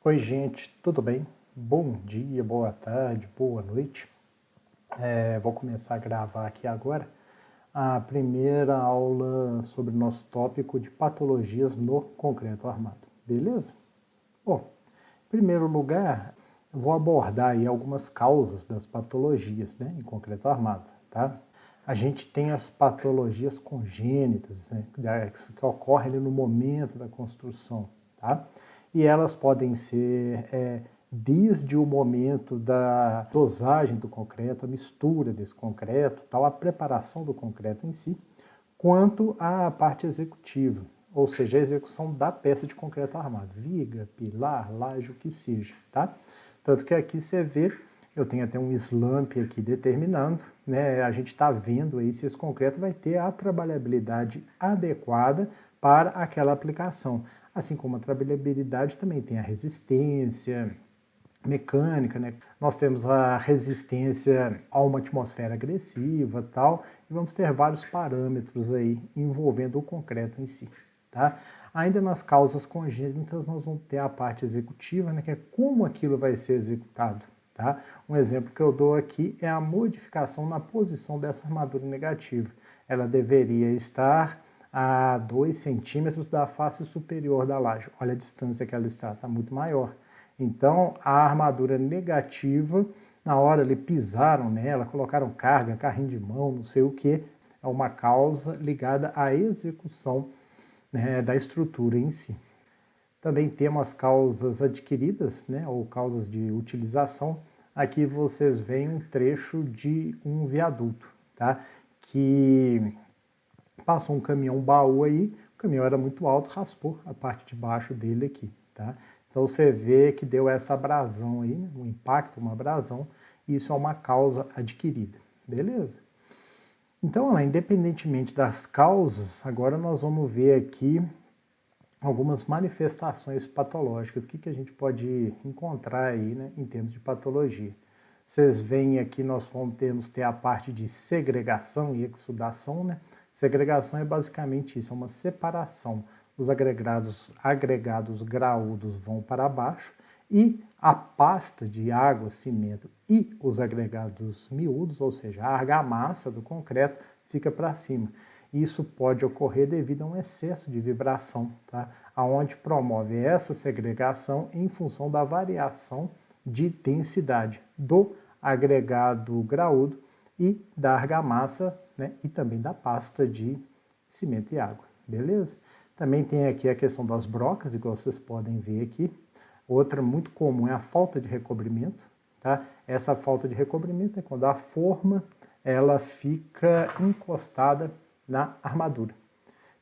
Oi, gente, tudo bem? Bom dia, boa tarde, boa noite. Vou começar a gravar aqui agora a primeira aula sobre o nosso tópico de patologias no concreto armado, beleza? Bom, em primeiro lugar, vou abordar aí algumas causas das patologias, né, em concreto armado, tá? A gente tem as patologias congênitas, né, que ocorrem ali no momento da construção, tá? E elas podem ser desde o momento da dosagem do concreto, a mistura desse concreto, tal, a preparação do concreto em si, quanto à parte executiva, ou seja, a execução da peça de concreto armado, viga, pilar, laje, o que seja, tá? Tanto que aqui você vê, eu tenho até um slump aqui determinando, né? A gente está vendo aí se esse concreto vai ter a trabalhabilidade adequada para aquela aplicação. Assim como a trabalhabilidade também tem a resistência mecânica, né? Nós temos a resistência a uma atmosfera agressiva, tal, e vamos ter vários parâmetros aí envolvendo o concreto em si, tá? Ainda nas causas congênitas nós vamos ter a parte executiva, né, que é como aquilo vai ser executado, tá? Um exemplo que eu dou aqui é a modificação na posição dessa armadura negativa. Ela deveria estar a 2 centímetros da face superior da laje. Olha a distância que ela está muito maior. Então, a armadura negativa, na hora eles pisaram nela, colocaram carga, carrinho de mão, não sei o que, é uma causa ligada à execução, né, da estrutura em si. Também temos as causas adquiridas, né, ou causas de utilização. Aqui vocês veem um trecho de um viaduto, tá? Que passou um caminhão baú aí, o caminhão era muito alto, raspou a parte de baixo dele aqui, tá? Então você vê que deu essa abrasão aí, né? Um impacto, uma abrasão, e isso é uma causa adquirida, beleza? Então, independentemente das causas, agora nós vamos ver aqui algumas manifestações patológicas. O que a gente pode encontrar aí, né, em termos de patologia? Vocês veem aqui, nós vamos ter a parte de segregação e exudação, né? Segregação é basicamente isso, é uma separação. Os agregados graúdos vão para baixo e a pasta de água, cimento e os agregados miúdos, ou seja, a argamassa do concreto, fica para cima. Isso pode ocorrer devido a um excesso de vibração, tá? Onde promove essa segregação em função da variação de densidade do agregado graúdo e da argamassa, né? E também da pasta de cimento e água, beleza? Também tem aqui a questão das brocas, igual vocês podem ver aqui. Outra muito comum é a falta de recobrimento, tá? Essa falta de recobrimento é quando a forma ela fica encostada na armadura,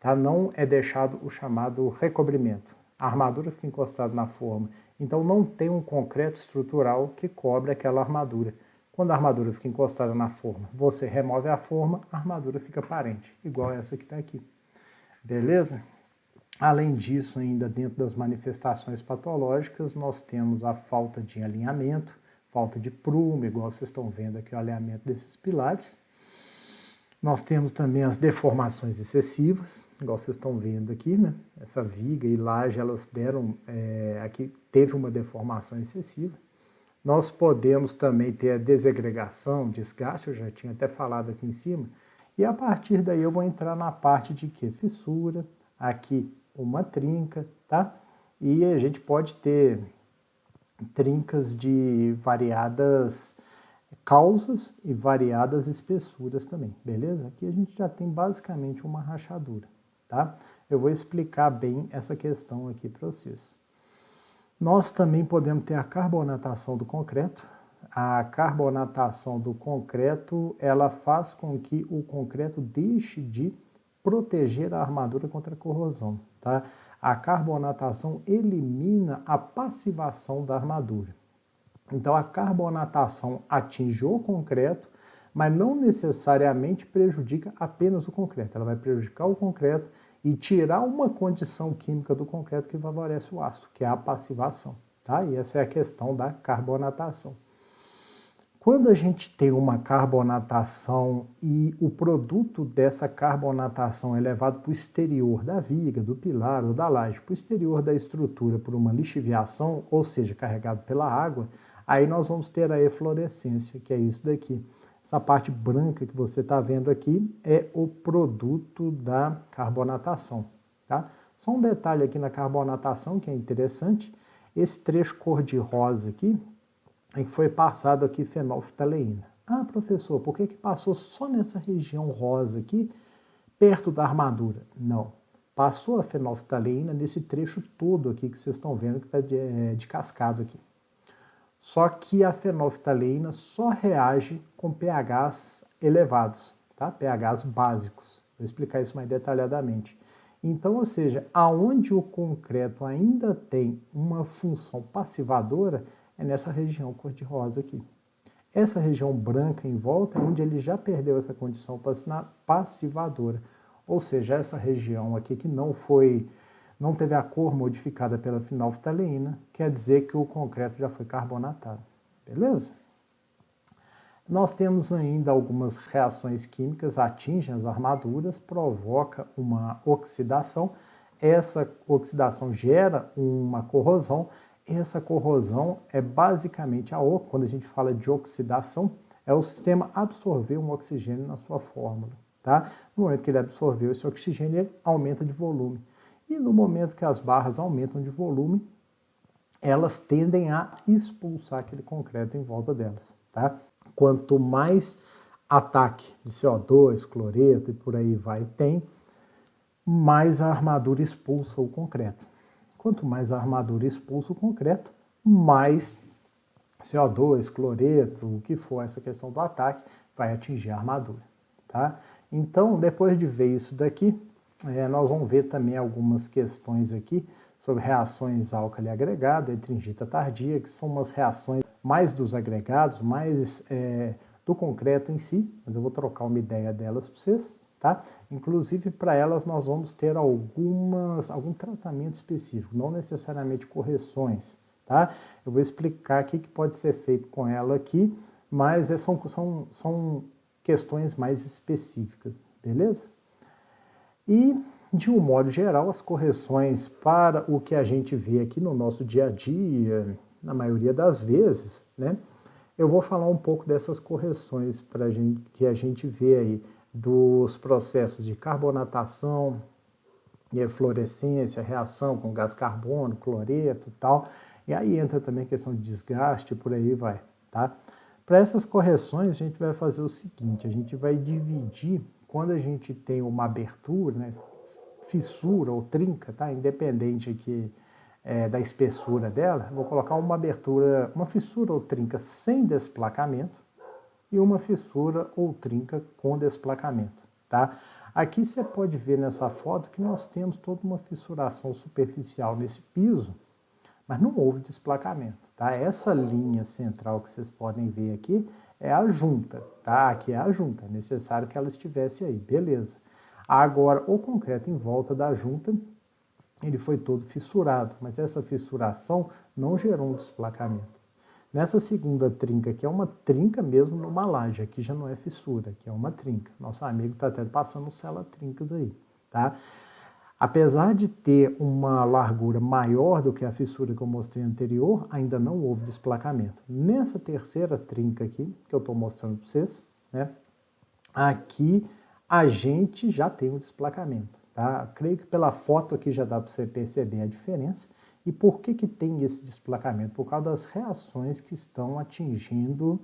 tá? Não é deixado o chamado recobrimento. A armadura fica encostada na forma, então não tem um concreto estrutural que cobre aquela armadura. Quando a armadura fica encostada na forma, você remove a forma, a armadura fica aparente, igual essa que está aqui. Beleza? Além disso, ainda dentro das manifestações patológicas, nós temos a falta de alinhamento, falta de prumo, igual vocês estão vendo aqui o alinhamento desses pilares. Nós temos também as deformações excessivas, igual vocês estão vendo aqui, né? Essa viga e laje, elas deram, aqui teve uma deformação excessiva. Nós podemos também ter a desagregação, desgaste, eu já tinha até falado aqui em cima, e a partir daí eu vou entrar na parte de que? Fissura, aqui uma trinca, tá? E a gente pode ter trincas de variadas causas e variadas espessuras também, beleza? Aqui a gente já tem basicamente uma rachadura, tá? Eu vou explicar bem essa questão aqui para vocês. Nós também podemos ter a carbonatação do concreto. A carbonatação do concreto, ela faz com que o concreto deixe de proteger a armadura contra a corrosão, tá? A carbonatação elimina a passivação da armadura. Então, a carbonatação atinge o concreto, mas não necessariamente prejudica apenas o concreto. Ela vai prejudicar o concreto e tirar uma condição química do concreto que favorece o aço, que é a passivação, tá? E essa é a questão da carbonatação. Quando a gente tem uma carbonatação e o produto dessa carbonatação é levado para o exterior da viga, do pilar ou da laje, para o exterior da estrutura por uma lixiviação, ou seja, carregado pela água, aí nós vamos ter a eflorescência, que é isso daqui. Essa parte branca que você está vendo aqui é o produto da carbonatação. Tá? Só um detalhe aqui na carbonatação que é interessante, esse trecho cor-de-rosa aqui, em que foi passado aqui fenolftaleína. Ah, professor, por que passou só nessa região rosa aqui, perto da armadura? Não, passou a fenolftaleína nesse trecho todo aqui que vocês estão vendo que está de cascado aqui. Só que a fenolftaleína só reage com pHs elevados, tá? pHs básicos. Vou explicar isso mais detalhadamente. Então, ou seja, aonde o concreto ainda tem uma função passivadora, é nessa região cor-de-rosa aqui. Essa região branca em volta é onde ele já perdeu essa condição passivadora. Ou seja, essa região aqui que não teve a cor modificada pela fenolftaleína, quer dizer que o concreto já foi carbonatado. Beleza? Nós temos ainda algumas reações químicas, atingem as armaduras, provoca uma oxidação. Essa oxidação gera uma corrosão. Essa corrosão é basicamente quando a gente fala de oxidação, é o sistema absorver um oxigênio na sua fórmula. Tá? No momento que ele absorveu esse oxigênio, ele aumenta de volume. E no momento que as barras aumentam de volume, elas tendem a expulsar aquele concreto em volta delas. Tá? Quanto mais ataque de CO2, cloreto e por aí vai tem, mais a armadura expulsa o concreto. Quanto mais a armadura expulsa o concreto, mais CO2, cloreto, o que for essa questão do ataque, vai atingir a armadura. Tá? Então, depois de ver isso daqui, nós vamos ver também algumas questões aqui sobre reações álcali agregado, etringita tardia, que são umas reações mais dos agregados, mais do concreto em si, mas eu vou trocar uma ideia delas para vocês. Tá? Inclusive, para elas nós vamos ter algum tratamento específico, não necessariamente correções. Tá? Eu vou explicar o que pode ser feito com ela aqui, mas são questões mais específicas, beleza? E, de um modo geral, as correções para o que a gente vê aqui no nosso dia a dia, na maioria das vezes, né? Eu vou falar um pouco dessas correções que a gente vê aí, dos processos de carbonatação, eflorescência, reação com gás carbono, cloreto e tal. E aí entra também a questão de desgaste e por aí vai, tá? Para essas correções, a gente vai fazer o seguinte, a gente vai dividir, quando a gente tem uma abertura, né, fissura ou trinca, tá? Independente aqui da espessura dela, vou colocar uma fissura ou trinca sem desplacamento, e uma fissura ou trinca com desplacamento. Tá? Aqui você pode ver nessa foto que nós temos toda uma fissuração superficial nesse piso, mas não houve desplacamento. Tá? Essa linha central que vocês podem ver aqui é a junta. Tá? Aqui é a junta, é necessário que ela estivesse aí, beleza. Agora, o concreto em volta da junta, ele foi todo fissurado, mas essa fissuração não gerou um desplacamento. Nessa segunda trinca, que é uma trinca mesmo numa laje, aqui já não é fissura, aqui é uma trinca. Nosso amigo está até passando cela-trincas aí, tá? Apesar de ter uma largura maior do que a fissura que eu mostrei anterior, ainda não houve desplacamento. Nessa terceira trinca aqui, que eu estou mostrando para vocês, né? Aqui a gente já tem um desplacamento, tá? Creio que pela foto aqui já dá para você perceber a diferença. E por que tem esse desplacamento? Por causa das reações que estão atingindo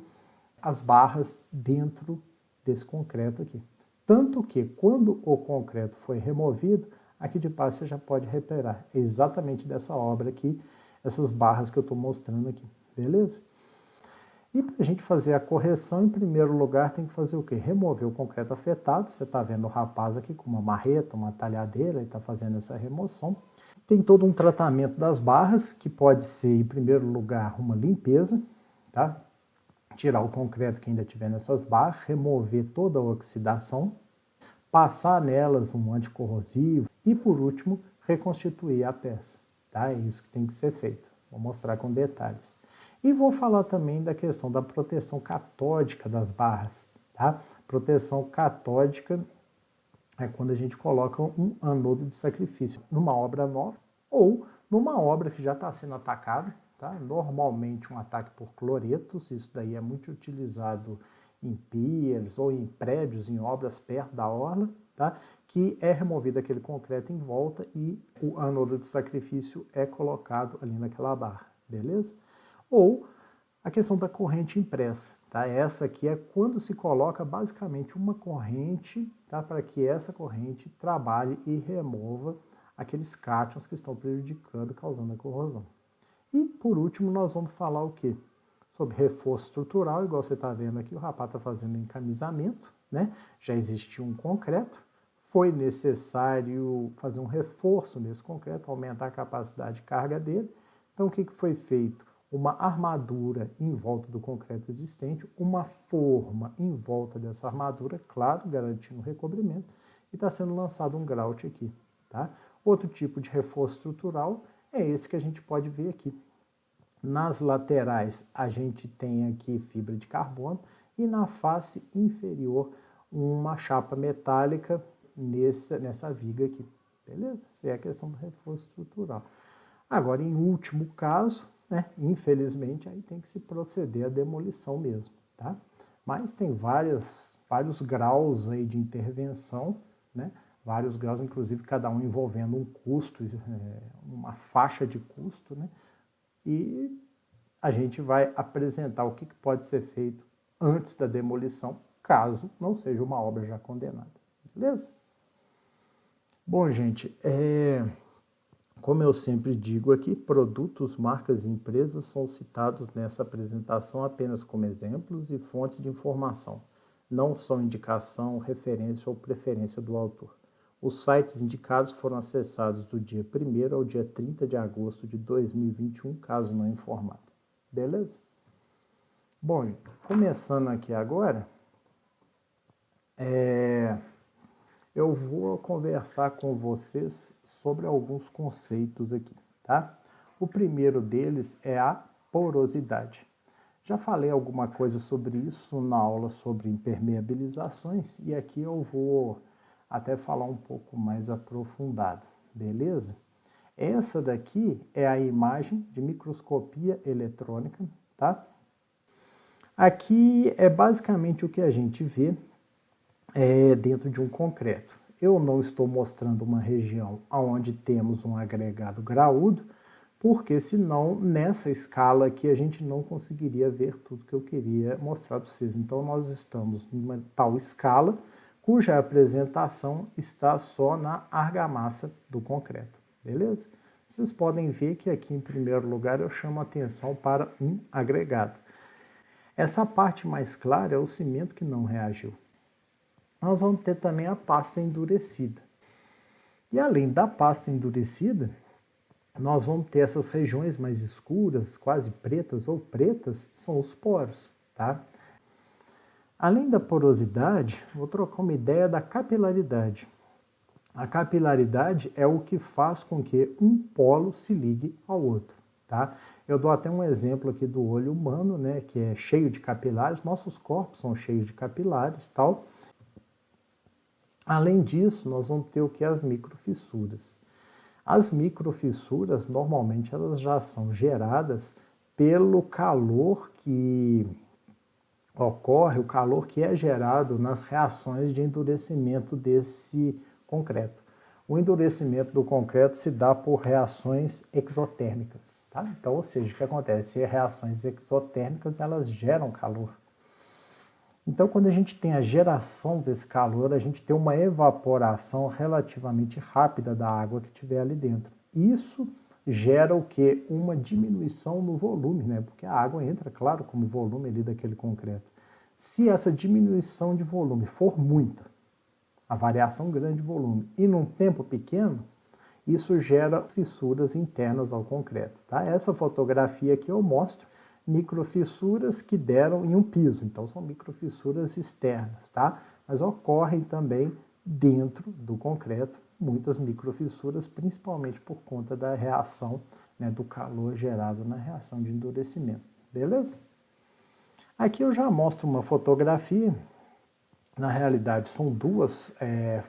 as barras dentro desse concreto aqui. Tanto que quando o concreto foi removido, aqui de baixo você já pode reparar. É exatamente dessa obra aqui, essas barras que eu estou mostrando aqui, beleza? E para a gente fazer a correção, em primeiro lugar, tem que fazer o quê? Remover o concreto afetado. Você está vendo o rapaz aqui com uma marreta, uma talhadeira, ele está fazendo essa remoção. Tem todo um tratamento das barras, que pode ser, em primeiro lugar, uma limpeza, tá? Tirar o concreto que ainda tiver nessas barras, remover toda a oxidação, passar nelas um anticorrosivo e, por último, reconstituir a peça, tá? É isso que tem que ser feito. Vou mostrar com detalhes. E vou falar também da questão da proteção catódica das barras, tá? Proteção catódica é quando a gente coloca um anodo de sacrifício numa obra nova ou numa obra que já está sendo atacada, tá? Normalmente um ataque por cloretos, isso daí é muito utilizado em piers ou em prédios, em obras perto da orla, tá? Que é removido aquele concreto em volta e o anodo de sacrifício é colocado ali naquela barra, beleza? Ou a questão da corrente impressa, tá? Essa aqui é quando se coloca basicamente uma corrente, tá? Para que essa corrente trabalhe e remova aqueles cátions que estão prejudicando, causando a corrosão. E por último nós vamos falar o quê? Sobre reforço estrutural, igual você está vendo aqui, o rapaz está fazendo um encamisamento, né? Já existia um concreto, foi necessário fazer um reforço nesse concreto, aumentar a capacidade de carga dele. Então o que foi feito? Uma armadura em volta do concreto existente, uma forma em volta dessa armadura, claro, garantindo o recobrimento, e está sendo lançado um grout aqui, tá? Outro tipo de reforço estrutural é esse que a gente pode ver aqui. Nas laterais, a gente tem aqui fibra de carbono e na face inferior, uma chapa metálica nessa viga aqui, beleza? Essa é a questão do reforço estrutural. Agora, em último caso, né, infelizmente, aí tem que se proceder à demolição mesmo, tá? Mas tem vários graus aí de intervenção, né? Vários graus, inclusive cada um envolvendo um custo, uma faixa de custo, né? E a gente vai apresentar o que pode ser feito antes da demolição, caso não seja uma obra já condenada, beleza? Bom, gente, como eu sempre digo aqui, produtos, marcas e empresas são citados nessa apresentação apenas como exemplos e fontes de informação. Não são indicação, referência ou preferência do autor. Os sites indicados foram acessados do dia 1º ao dia 30 de agosto de 2021, caso não informado. Beleza? Bom, começando aqui agora, eu vou conversar com vocês sobre alguns conceitos aqui, tá? O primeiro deles é a porosidade. Já falei alguma coisa sobre isso na aula sobre impermeabilizações e aqui eu vou até falar um pouco mais aprofundado, beleza? Essa daqui é a imagem de microscopia eletrônica, tá? Aqui é basicamente o que a gente vê dentro de um concreto. Eu não estou mostrando uma região onde temos um agregado graúdo, porque senão nessa escala aqui a gente não conseguiria ver tudo que eu queria mostrar para vocês. Então nós estamos numa tal escala cuja apresentação está só na argamassa do concreto, beleza? Vocês podem ver que aqui em primeiro lugar eu chamo a atenção para um agregado. Essa parte mais clara é o cimento que não reagiu. Nós vamos ter também a pasta endurecida. E além da pasta endurecida, nós vamos ter essas regiões mais escuras, quase pretas ou pretas, são os poros, tá? Além da porosidade, vou trocar uma ideia da capilaridade. A capilaridade é o que faz com que um polo se ligue ao outro, tá? Eu dou até um exemplo aqui do olho humano, né, que é cheio de capilares, nossos corpos são cheios de capilares, tal. Além disso, nós vamos ter o que? As microfissuras. As microfissuras, normalmente, elas já são geradas pelo calor que ocorre, o calor que é gerado nas reações de endurecimento desse concreto. O endurecimento do concreto se dá por reações exotérmicas, tá? Então, ou seja, o que acontece? Reações exotérmicas, elas geram calor. Então, quando a gente tem a geração desse calor, a gente tem uma evaporação relativamente rápida da água que estiver ali dentro. Isso gera o quê? Uma diminuição no volume, né? Porque a água entra, claro, como volume ali daquele concreto. Se essa diminuição de volume for muita, a variação grande de volume, e num tempo pequeno, isso gera fissuras internas ao concreto, tá? Essa fotografia aqui eu mostro microfissuras que deram em um piso, então são microfissuras externas, tá? Mas ocorrem também dentro do concreto muitas microfissuras, principalmente por conta da reação, né, do calor gerado na reação de endurecimento, beleza? Aqui eu já mostro uma fotografia. Na realidade, são duas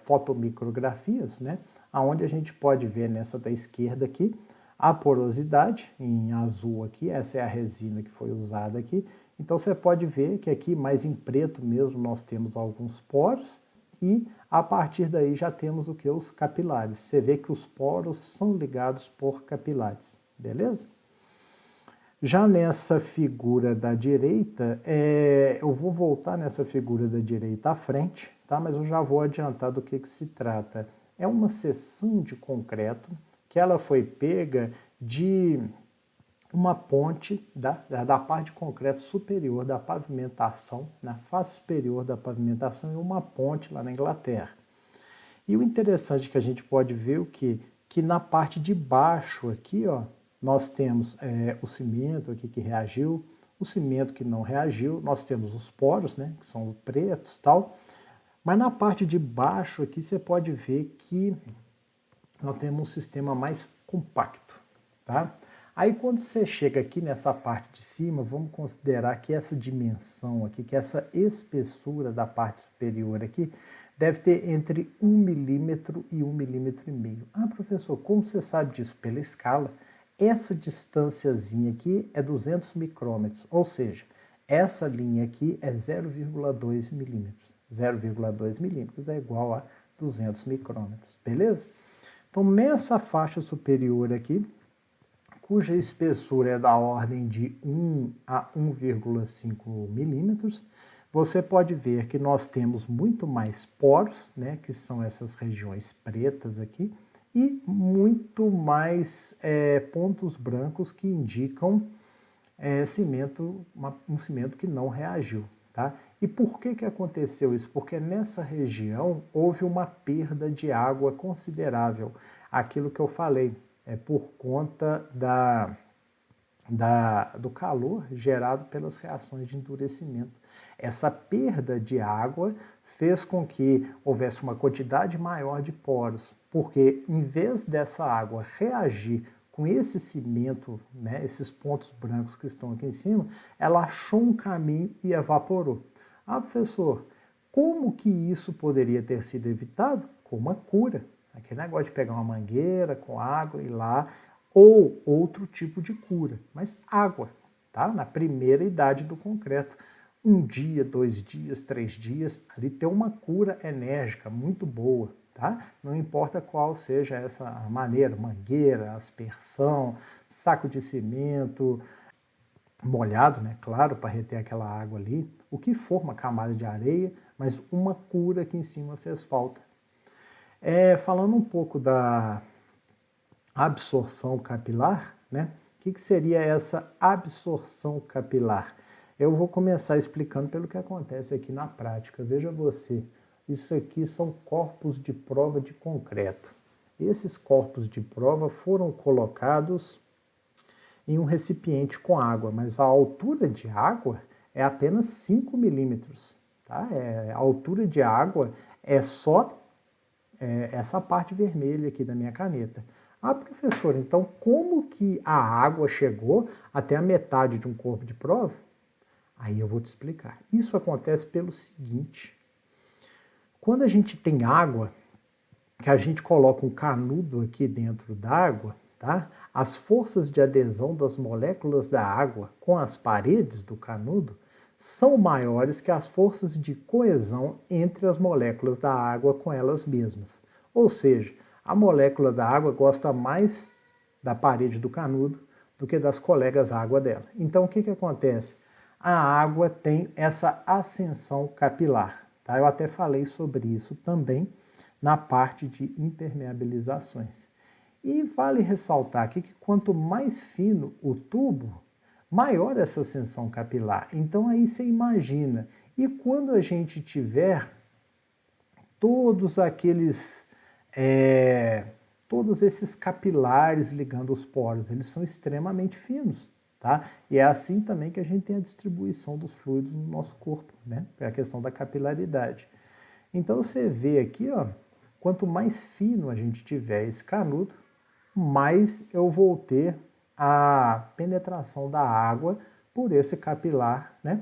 fotomicrografias, né? Onde a gente pode ver nessa da esquerda aqui a porosidade, em azul aqui, essa é a resina que foi usada aqui. Então você pode ver que aqui, mais em preto mesmo, nós temos alguns poros e a partir daí já temos o que? Os capilares. Você vê que os poros são ligados por capilares, beleza? Já nessa figura da direita, eu vou voltar nessa figura da direita à frente, tá? Mas eu já vou adiantar do que se trata. É uma seção de concreto que ela foi pega de uma ponte da parte de concreto superior da pavimentação, na face superior da pavimentação, e uma ponte lá na Inglaterra. E o interessante é que a gente pode ver o quê? Que na parte de baixo aqui, ó, nós temos o cimento aqui que reagiu, o cimento que não reagiu, nós temos os poros, né, que são pretos e tal, mas na parte de baixo aqui você pode ver que nós temos um sistema mais compacto, tá? Aí quando você chega aqui nessa parte de cima, vamos considerar que essa dimensão aqui, que essa espessura da parte superior aqui, deve ter entre 1 milímetro e 1,5 milímetro. Ah, professor, como você sabe disso? Pela escala. Essa distânciazinha aqui é 200 micrômetros, ou seja, essa linha aqui é 0,2 milímetros. 0,2 milímetros é igual a 200 micrômetros, beleza? Então, nessa faixa superior aqui, cuja espessura é da ordem de 1 a 1,5 milímetros, você pode ver que nós temos muito mais poros, né, que são essas regiões pretas aqui, e muito mais pontos brancos que indicam um cimento que não reagiu. Tá? E por que aconteceu isso? Porque nessa região houve uma perda de água considerável. Aquilo que eu falei, é por conta do calor gerado pelas reações de endurecimento. Essa perda de água fez com que houvesse uma quantidade maior de poros, porque em vez dessa água reagir com esse cimento, né, esses pontos brancos que estão aqui em cima, ela achou um caminho e evaporou. Ah, professor, como que isso poderia ter sido evitado? Com uma cura. Aquele negócio de pegar uma mangueira com água e ir lá, ou outro tipo de cura, mas água, tá? Na primeira idade do concreto. 1 dia, 2 dias, 3 dias, ali tem uma cura enérgica muito boa, tá? Não importa qual seja essa maneira, mangueira, aspersão, saco de cimento, molhado, né? Claro, para reter aquela água ali, o que for, uma camada de areia, mas uma cura aqui em cima fez falta. Falando um pouco da absorção capilar, né? O que seria essa absorção capilar? Eu vou começar explicando pelo que acontece aqui na prática. Veja você, isso aqui são corpos de prova de concreto. Esses corpos de prova foram colocados em um recipiente com água, mas a altura de água é apenas 5 milímetros. Tá? A altura de água é só essa parte vermelha aqui da minha caneta. Ah, professor, então como que a água chegou até a metade de um corpo de prova? Aí eu vou te explicar. Isso acontece pelo seguinte: quando a gente tem água, que a gente coloca um canudo aqui dentro d'água, tá? As forças de adesão das moléculas da água com as paredes do canudo são maiores que as forças de coesão entre as moléculas da água com elas mesmas. Ou seja, a molécula da água gosta mais da parede do canudo do que das colegas água dela. Então, o que acontece? A água tem essa ascensão capilar. Tá? Eu até falei sobre isso também na parte de impermeabilizações. E vale ressaltar aqui que quanto mais fino o tubo, maior essa ascensão capilar. Então aí você imagina. E quando a gente tiver todos esses capilares ligando os poros, eles são extremamente finos. Tá? E é assim também que a gente tem a distribuição dos fluidos no nosso corpo, né? É a questão da capilaridade. Então você vê aqui, ó, quanto mais fino a gente tiver esse canudo, mais eu vou ter a penetração da água por esse capilar, né?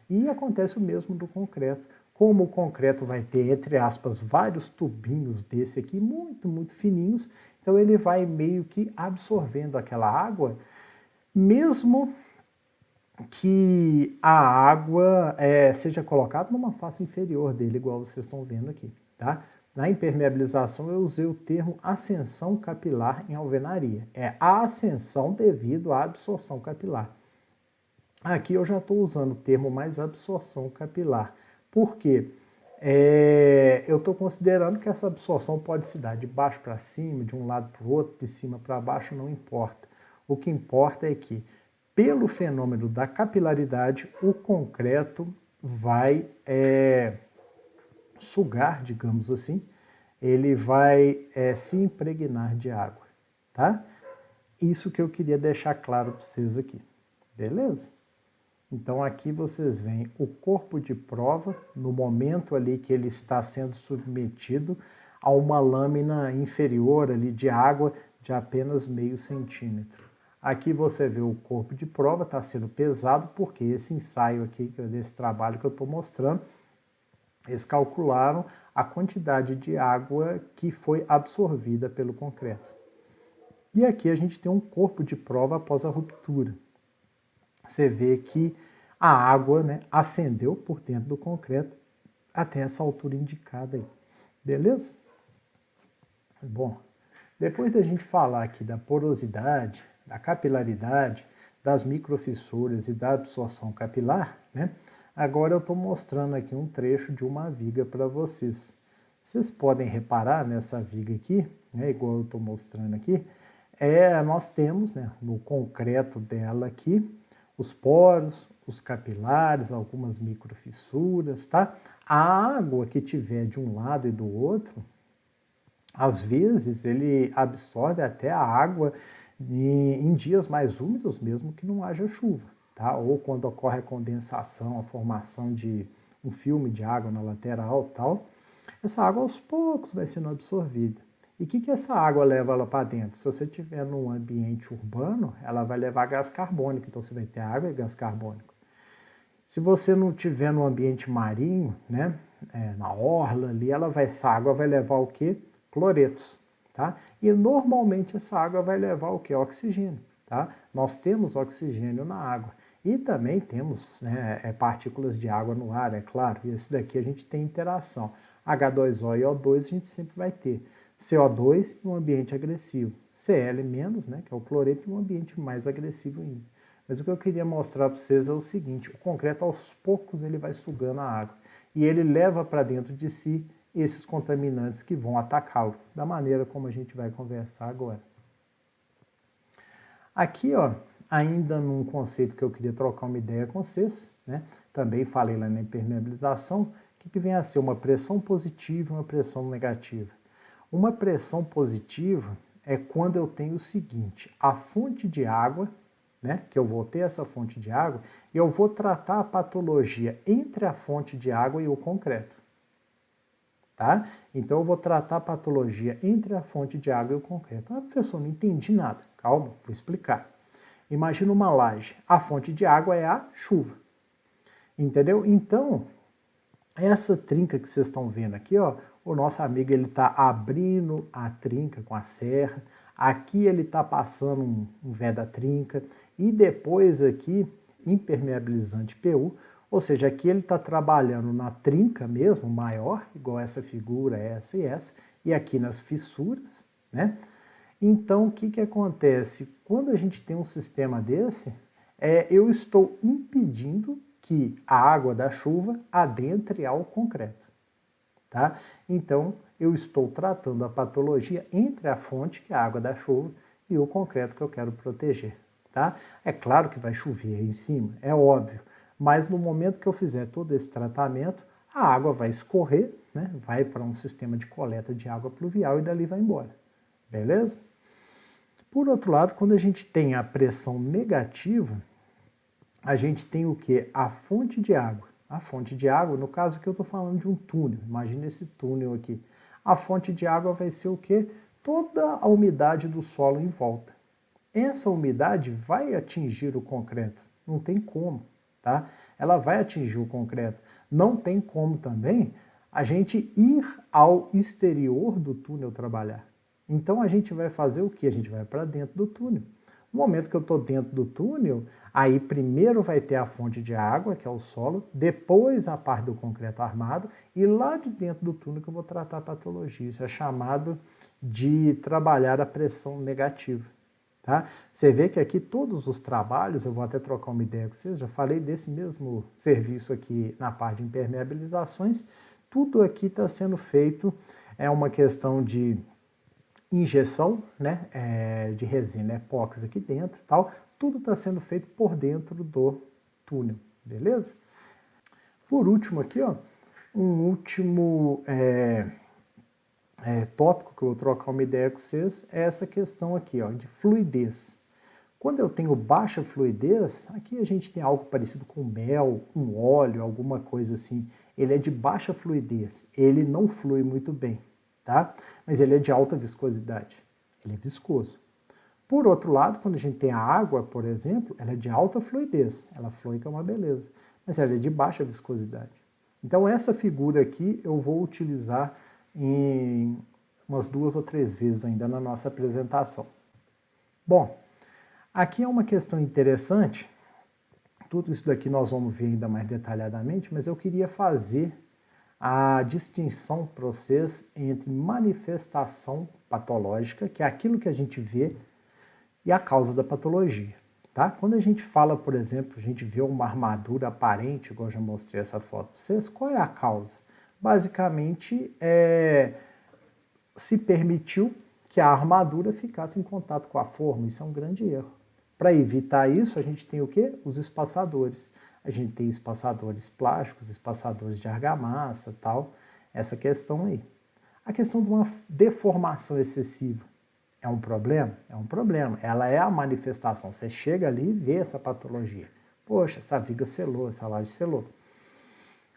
E acontece o mesmo do concreto. Como o concreto vai ter, entre aspas, vários tubinhos desse aqui, muito fininhos, então ele vai meio que absorvendo aquela água, mesmo que a água seja colocada numa face inferior dele, igual vocês estão vendo aqui, tá? Na impermeabilização eu usei o termo ascensão capilar em alvenaria. É a ascensão devido à absorção capilar. Aqui eu já estou usando o termo mais absorção capilar. Por quê? Eu estou considerando que essa absorção pode se dar de baixo para cima, de um lado para o outro, de cima para baixo, não importa. O que importa é que, pelo fenômeno da capilaridade, o concreto vai sugar, digamos assim, ele vai se impregnar de água, tá? Isso que eu queria deixar claro para vocês aqui, beleza? Então aqui vocês veem o corpo de prova no momento ali que ele está sendo submetido a uma lâmina inferior ali de água de apenas meio centímetro. Aqui você vê o corpo de prova está sendo pesado porque esse ensaio aqui, desse trabalho que eu estou mostrando, eles calcularam a quantidade de água que foi absorvida pelo concreto. E aqui a gente tem um corpo de prova após a ruptura. Você vê que a água, né, ascendeu por dentro do concreto até essa altura indicada aí. Beleza? Bom, depois da gente falar aqui da porosidade, da capilaridade, das microfissuras e da absorção capilar, né, agora eu estou mostrando aqui um trecho de uma viga para vocês. Vocês podem reparar nessa viga aqui, né, igual eu estou mostrando aqui, nós temos, né, no concreto dela aqui, os poros, os capilares, algumas microfissuras, tá? A água que tiver de um lado e do outro, às vezes ele absorve até a água em dias mais úmidos, mesmo que não haja chuva, tá? Ou quando ocorre a condensação, a formação de um filme de água na lateral, tal, essa água aos poucos vai sendo absorvida. E o que essa água leva ela para dentro? Se você estiver num ambiente urbano, ela vai levar gás carbônico, então você vai ter água e gás carbônico. Se você não estiver num ambiente marinho, né, na orla ali, essa água vai levar o quê? Cloretos, tá? E normalmente essa água vai levar o quê? Oxigênio, tá? Nós temos oxigênio na água. E também temos, né, partículas de água no ar, é claro. E esse daqui a gente tem interação. H2O e O2 a gente sempre vai ter. CO2 em um ambiente agressivo, Cl-, né, que é o cloreto, em um ambiente mais agressivo ainda. Mas o que eu queria mostrar para vocês é o seguinte, o concreto aos poucos ele vai sugando a água e ele leva para dentro de si esses contaminantes que vão atacá-lo, da maneira como a gente vai conversar agora. Aqui, ó, ainda num conceito que eu queria trocar uma ideia com vocês, né, também falei lá na impermeabilização, o que vem a ser uma pressão positiva e uma pressão negativa. Uma pressão positiva é quando eu tenho o seguinte, a fonte de água, né, que eu vou ter essa fonte de água, e eu vou tratar a patologia entre a fonte de água e o concreto. Tá? Então eu vou tratar a patologia entre a fonte de água e o concreto. Ah, professor, não entendi nada. Calma, vou explicar. Imagina uma laje. A fonte de água é a chuva. Entendeu? Então, essa trinca que vocês estão vendo aqui, ó, o nosso amigo ele está abrindo a trinca com a serra, aqui ele está passando um vé da trinca e depois aqui impermeabilizante PU, ou seja, aqui ele está trabalhando na trinca mesmo, maior, igual essa figura, essa e essa, e aqui nas fissuras, né? Então, o que acontece? Quando a gente tem um sistema desse, eu estou impedindo que a água da chuva adentre ao concreto. Tá? Então, eu estou tratando a patologia entre a fonte, que é a água da chuva, e o concreto que eu quero proteger. Tá? É claro que vai chover aí em cima, é óbvio, mas no momento que eu fizer todo esse tratamento, a água vai escorrer, né? Vai para um sistema de coleta de água pluvial e dali vai embora. Beleza? Por outro lado, quando a gente tem a pressão negativa, a gente tem o quê? A fonte de água. A fonte de água, no caso aqui eu estou falando de um túnel, imagina esse túnel aqui. A fonte de água vai ser o quê? Toda a umidade do solo em volta. Essa umidade vai atingir o concreto, Não tem como, tá? Ela vai atingir o concreto. Não tem como também a gente ir ao exterior do túnel trabalhar. Então a gente vai fazer o quê? A gente vai para dentro do túnel. No momento que eu estou dentro do túnel, aí primeiro vai ter a fonte de água, que é o solo, depois a parte do concreto armado, e lá de dentro do túnel que eu vou tratar a patologia. Isso é chamado de trabalhar a pressão negativa. Tá? Você vê que aqui todos os trabalhos, eu vou até trocar uma ideia com vocês, já falei desse mesmo serviço aqui na parte de impermeabilizações, tudo aqui está sendo feito, é uma questão de injeção, né, de resina epóxi aqui dentro, tal, tudo está sendo feito por dentro do túnel, beleza? Por último aqui, ó, um último tópico que eu vou trocar uma ideia com vocês é essa questão aqui, ó, de fluidez. Quando eu tenho baixa fluidez, aqui a gente tem algo parecido com mel, um óleo, alguma coisa assim. Ele é de baixa fluidez, ele não flui muito bem, tá? Mas ele é de alta viscosidade, ele é viscoso. Por outro lado, quando a gente tem a água, por exemplo, ela é de alta fluidez, ela flui que é uma beleza, mas ela é de baixa viscosidade. Então essa figura aqui eu vou utilizar em umas 2 ou 3 vezes ainda na nossa apresentação. Bom, aqui é uma questão interessante, tudo isso daqui nós vamos ver ainda mais detalhadamente, mas eu queria fazer a distinção para vocês entre manifestação patológica, que é aquilo que a gente vê, e a causa da patologia. Tá? Quando a gente fala, por exemplo, a gente vê uma armadura aparente, igual eu já mostrei essa foto para vocês, qual é a causa? Basicamente, se permitiu que a armadura ficasse em contato com a forma, isso é um grande erro. Para evitar isso, a gente tem o quê? Os espaçadores. A gente tem espaçadores plásticos, espaçadores de argamassa, tal, essa questão aí. A questão de uma deformação excessiva é um problema? É um problema. Ela é a manifestação. Você chega ali e vê essa patologia. Poxa, essa viga selou, essa laje selou.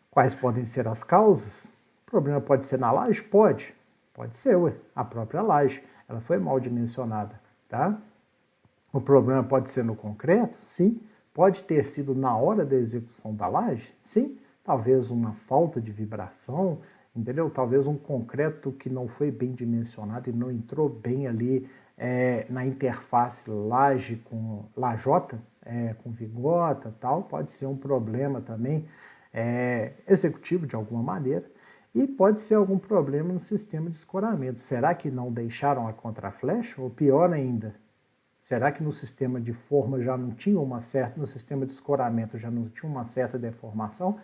Quais podem ser as causas? O problema pode ser na laje? Pode. Pode ser, ué. A própria laje. Ela foi mal dimensionada, tá? O problema pode ser no concreto? Sim. Pode ter sido na hora da execução da laje? Sim. Talvez uma falta de vibração, entendeu? Talvez um concreto que não foi bem dimensionado e não entrou bem ali na interface laje com lajota, com vigota, tal. Pode ser um problema também executivo de alguma maneira. E pode ser algum problema no sistema de escoramento. Será que não deixaram a contraflecha? Ou pior ainda, será que no sistema de forma já não tinha no sistema de escoramento já não tinha uma certa deformação?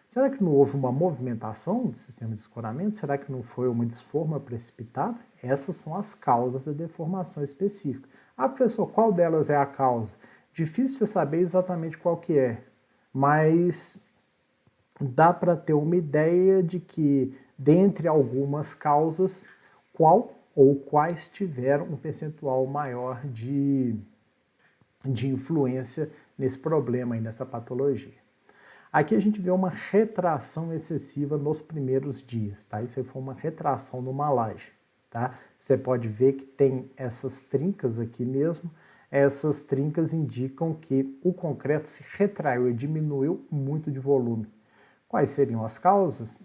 Será que não houve uma movimentação do sistema de escoramento? Será que não foi uma desforma precipitada? Essas são as causas da deformação específica. Ah, professor, qual delas é a causa? Difícil você saber exatamente qual que é, mas dá para ter uma ideia de que, dentre algumas causas, qual ou quais tiveram um percentual maior de influência nesse problema, aí, nessa patologia. Aqui a gente vê uma retração excessiva nos primeiros dias, tá? Isso aí foi uma retração numa laje, tá? Você pode ver que tem essas trincas aqui mesmo. Essas trincas indicam que o concreto se retraiu e diminuiu muito de volume. Quais seriam as causas?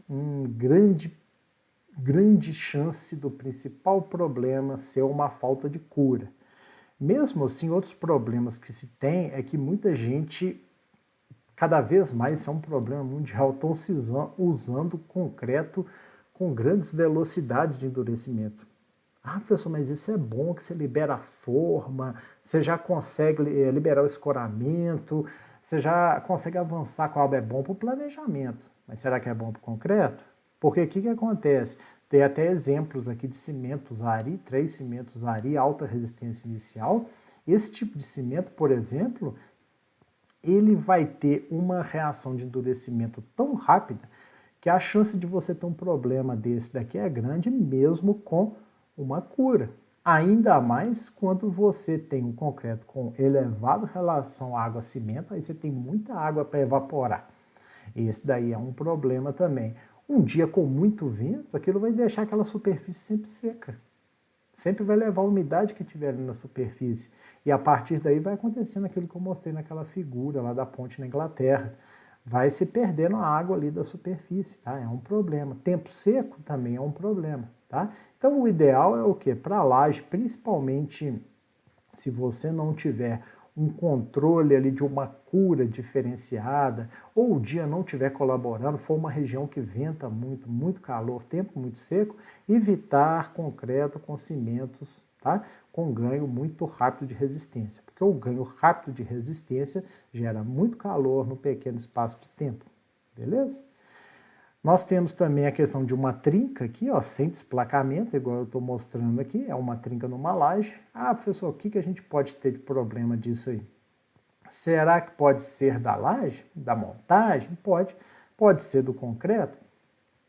Grande chance do principal problema ser uma falta de cura. Mesmo assim, outros problemas que se tem é que muita gente, cada vez mais, isso é um problema mundial, estão usando concreto com grandes velocidades de endurecimento. Ah, professor, mas isso é bom, que você libera a forma, você já consegue liberar o escoramento, você já consegue avançar com algo, é bom para o planejamento. Mas será que é bom para o concreto? Porque o que acontece? Tem até exemplos aqui de cimentos Ari, 3 cimentos Ari, alta resistência inicial. Esse tipo de cimento, por exemplo, ele vai ter uma reação de endurecimento tão rápida que a chance de você ter um problema desse daqui é grande, mesmo com uma cura. Ainda mais quando você tem um concreto com elevada relação água-cimento, aí você tem muita água para evaporar. Esse daí é um problema também. Um dia com muito vento, aquilo vai deixar aquela superfície sempre seca. sempre vai levar a umidade que tiver ali na superfície. E a partir daí vai acontecendo aquilo que eu mostrei naquela figura lá da ponte na Inglaterra. Vai se perdendo a água ali da superfície, tá? É um problema. Tempo seco também é um problema, tá? Então o ideal é o quê? Para a laje, principalmente se você não tiver um controle ali de uma cura diferenciada, ou o dia não estiver colaborando, for uma região que venta muito, muito calor, tempo muito seco, evitar concreto com cimentos, tá? Com ganho muito rápido de resistência, porque o ganho rápido de resistência gera muito calor no pequeno espaço de tempo, beleza? Nós temos também a questão de uma trinca aqui, ó, sem desplacamento, igual eu estou mostrando aqui, é uma trinca numa laje. Ah, professor, o que a gente pode ter de problema disso aí? Será que pode ser da laje, da montagem? Pode. Pode ser do concreto?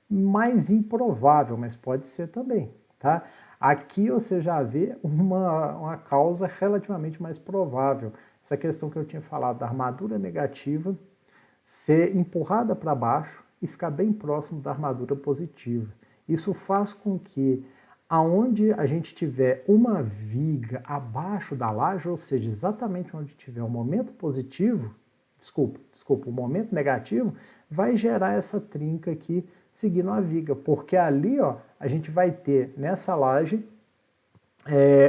Mais improvável, mas pode ser também, tá? Aqui você já vê uma causa relativamente mais provável. Essa questão que eu tinha falado da armadura negativa ser empurrada para baixo e ficar bem próximo da armadura positiva. Isso faz com que aonde a gente tiver uma viga abaixo da laje, ou seja, exatamente onde tiver o momento positivo, o momento negativo, vai gerar essa trinca aqui seguindo a viga, porque ali ó, a gente vai ter nessa laje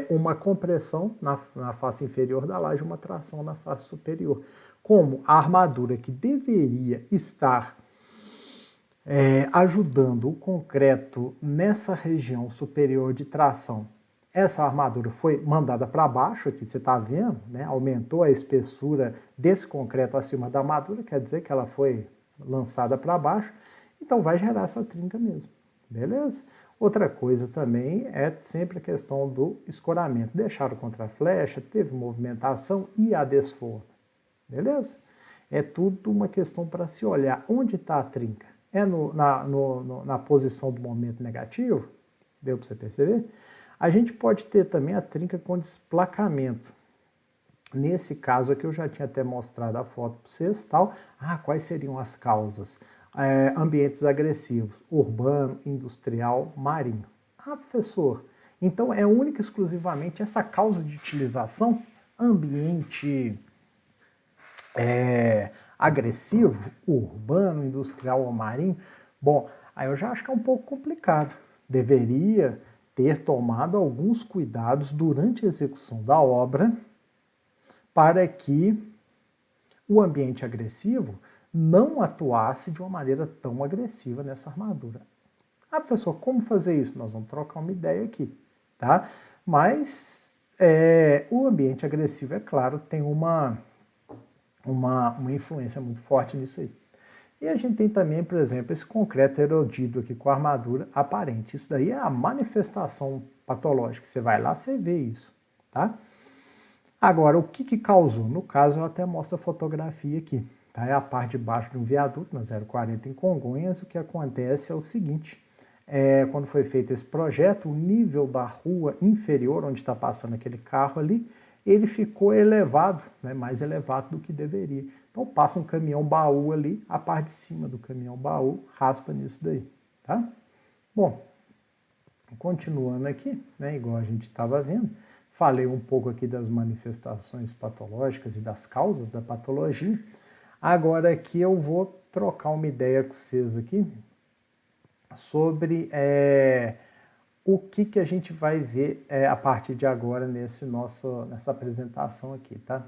uma compressão na face inferior da laje, uma tração na face superior. Como a armadura que deveria estar ajudando o concreto nessa região superior de tração, essa armadura foi mandada para baixo, aqui você está vendo, né? Aumentou a espessura desse concreto acima da armadura, quer dizer que ela foi lançada para baixo, então vai gerar essa trinca mesmo, beleza? Outra coisa também é sempre a questão do escoramento. Deixaram contra a flecha, teve movimentação e a desforma, beleza? É tudo uma questão para se olhar. Onde está a trinca? É na posição do momento negativo? Deu para você perceber? A gente pode ter também a trinca com desplacamento. Nesse caso aqui eu já tinha até mostrado a foto para vocês, tal. Quais seriam as causas? Ambientes agressivos, urbano, industrial, marinho. Professor, então é única e exclusivamente essa causa de utilização? Ambiente agressivo, urbano, industrial ou marinho? Bom, aí eu já acho que é um pouco complicado. Deveria ter tomado alguns cuidados durante a execução da obra para que o ambiente agressivo não atuasse de uma maneira tão agressiva nessa armadura. Professor, como fazer isso? Nós vamos trocar uma ideia aqui, tá? Mas o ambiente agressivo, é claro, tem uma influência muito forte nisso aí. E a gente tem também, por exemplo, esse concreto erodido aqui com a armadura aparente. Isso daí é a manifestação patológica. Você vai lá, você vê isso, tá? Agora, o que causou? No caso, eu até mostro a fotografia aqui. Tá? É a parte de baixo de um viaduto, na 040 em Congonhas. O que acontece é o seguinte, quando foi feito esse projeto, o nível da rua inferior, onde está passando aquele carro ali, ele ficou elevado, né, mais elevado do que deveria. Então passa um caminhão baú ali, a parte de cima do caminhão baú raspa nisso daí, tá? Bom, continuando aqui, né, igual a gente estava vendo, falei um pouco aqui das manifestações patológicas e das causas da patologia. Agora aqui eu vou trocar uma ideia com vocês aqui sobre o que a gente vai ver a partir de agora nessa apresentação aqui, tá?